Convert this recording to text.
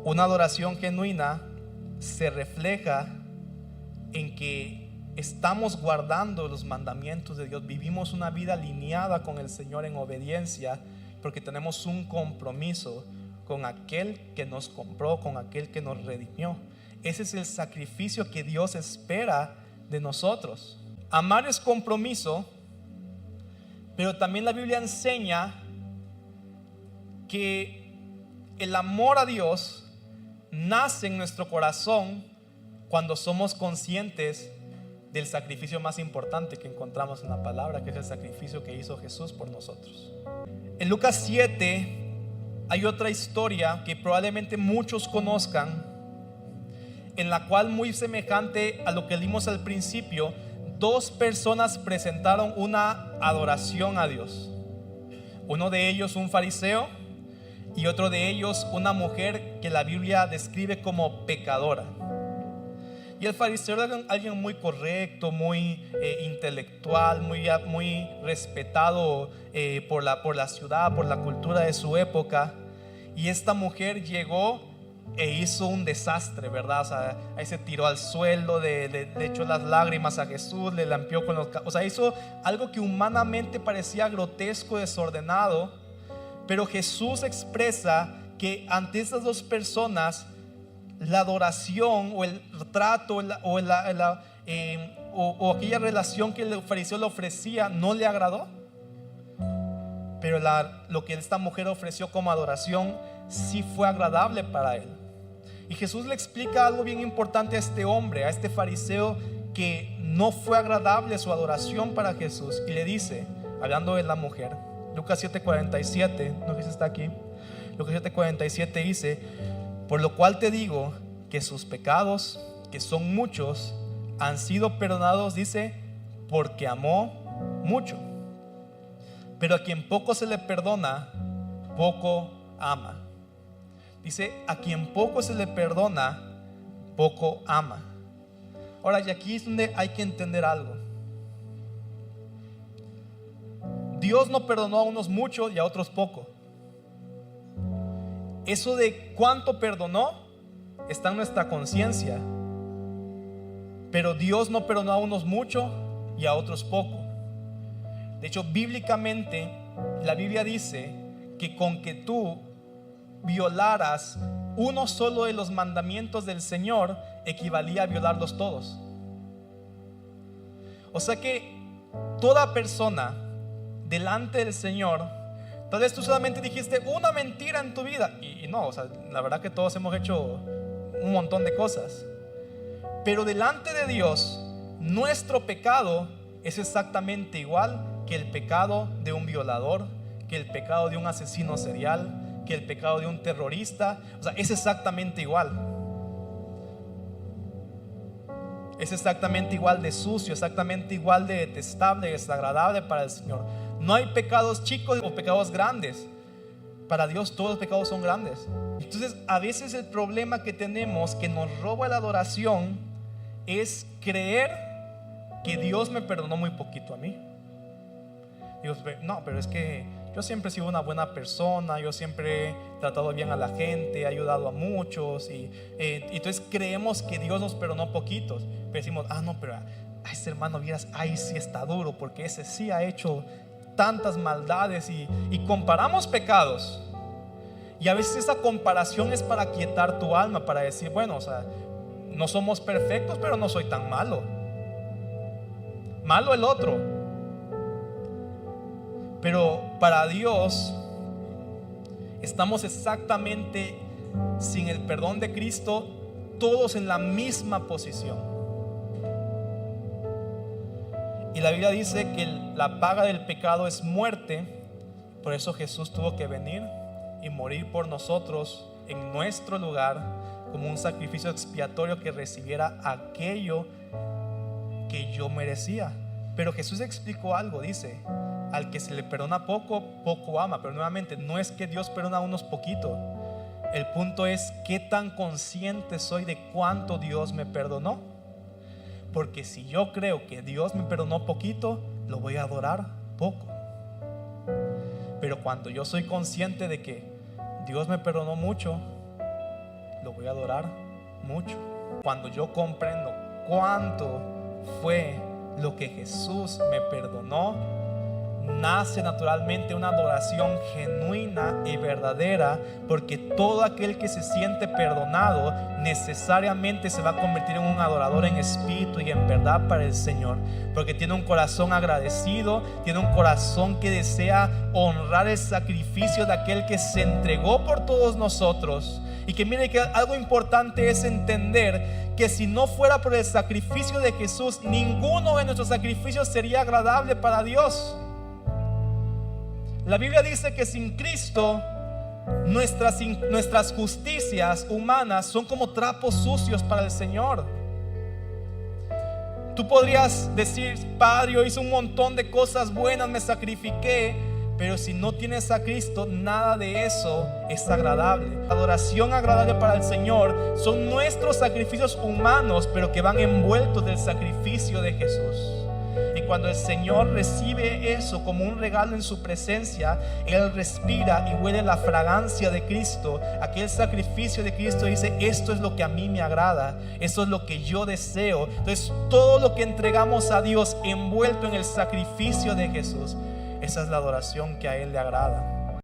Una adoración genuina se refleja en que estamos guardando los mandamientos de Dios, vivimos una vida alineada con el Señor en obediencia, porque tenemos un compromiso con aquel que nos compró, con aquel que nos redimió. Ese es el sacrificio que Dios espera de nosotros. Amar es compromiso, pero también la Biblia enseña que el amor a Dios nace en nuestro corazón cuando somos conscientes del sacrificio más importante que encontramos en la palabra, que es el sacrificio que hizo Jesús por nosotros. En Lucas 7 hay otra historia que probablemente muchos conozcan, en la cual, muy semejante a lo que leímos al principio, dos personas presentaron una adoración a Dios. Uno de ellos un fariseo y otro de ellos una mujer que la Biblia describe como pecadora. Y el fariseo era alguien muy correcto, muy intelectual, muy respetado por la ciudad, por la cultura de su época. Y esta mujer llegó e hizo un desastre, ¿verdad? O sea, ahí se tiró al suelo, le echó las lágrimas a Jesús, le lampió con o sea, hizo algo que humanamente parecía grotesco, desordenado. Pero Jesús expresa que ante estas dos personas la adoración o el trato o aquella relación que el fariseo le ofrecía no le agradó, pero lo que esta mujer ofreció como adoración sí fue agradable para él. Y Jesús le explica algo bien importante a este hombre, a este fariseo, que no fue agradable su adoración para Jesús, y le dice, hablando de la mujer, Lucas 7:47, no sé si está aquí, Lucas 7:47 dice: por lo cual te digo que sus pecados, que son muchos, han sido perdonados, dice, porque amó mucho. Pero a quien poco se le perdona, poco ama. Dice, a quien poco se le perdona, poco ama. Ahora, y aquí es donde hay que entender algo. Dios no perdonó a unos mucho y a otros poco. Eso de cuánto perdonó está en nuestra conciencia, pero Dios no perdonó a unos mucho y a otros poco. De hecho, bíblicamente la Biblia dice que con que tú violaras uno solo de los mandamientos del Señor equivalía a violarlos todos. O sea que toda persona delante del Señor, tal vez tú solamente dijiste una mentira en tu vida, y no, o sea, la verdad que todos hemos hecho un montón de cosas, pero delante de Dios nuestro pecado es exactamente igual que el pecado de un violador, que el pecado de un asesino serial, que el pecado de un terrorista. O sea, es exactamente igual. Es exactamente igual de sucio, exactamente igual de detestable, desagradable para el Señor. No hay pecados chicos o pecados grandes. Para Dios todos los pecados son grandes. Entonces, a veces el problema que tenemos, que nos roba la adoración, es creer que Dios me perdonó muy poquito a mí. Dios, no, pero es que yo siempre he sido una buena persona, yo siempre he tratado bien a la gente, he ayudado a muchos, y entonces creemos que Dios nos perdonó poquitos. Pero decimos, no, pero a ese hermano vieras, ahí sí está duro, porque ese sí ha hecho tantas maldades, y comparamos pecados. Y a veces esa comparación es para quietar tu alma, para decir, bueno, o sea, no somos perfectos, pero no soy tan malo. Malo el otro. Pero para Dios estamos exactamente, sin el perdón de Cristo, todos en la misma posición. Y la Biblia dice que la paga del pecado es muerte. Por eso Jesús tuvo que venir y morir por nosotros en nuestro lugar, como un sacrificio expiatorio que recibiera aquello que yo merecía. Pero Jesús explicó algo, dice: al que se le perdona poco, poco ama. Pero nuevamente, no es que Dios perdona a unos poquitos. El punto es qué tan consciente soy de cuánto Dios me perdonó. Porque si yo creo que Dios me perdonó poquito, lo voy a adorar poco. Pero cuando yo soy consciente de que Dios me perdonó mucho, voy a adorar mucho. Cuando yo comprendo cuánto fue lo que Jesús me perdonó, nace naturalmente una adoración genuina y verdadera, porque todo aquel que se siente perdonado necesariamente se va a convertir en un adorador en espíritu y en verdad para el Señor, porque tiene un corazón agradecido, tiene un corazón que desea honrar el sacrificio de aquel que se entregó por todos nosotros. Y que mire que algo importante es entender que si no fuera por el sacrificio de Jesús, ninguno de nuestros sacrificios sería agradable para Dios. La Biblia dice que sin Cristo nuestras justicias humanas son como trapos sucios para el Señor. Tú podrías decir: Padre, yo hice un montón de cosas buenas, me sacrifiqué, pero si no tienes a Cristo, nada de eso es agradable. La adoración agradable para el Señor son nuestros sacrificios humanos, pero que van envueltos del sacrificio de Jesús. Y cuando el Señor recibe eso como un regalo en su presencia, Él respira y huele la fragancia de Cristo, aquel sacrificio de Cristo. Dice: esto es lo que a mí me agrada, esto es lo que yo deseo. Entonces todo lo que entregamos a Dios envuelto en el sacrificio de Jesús, esa es la adoración que a Él le agrada.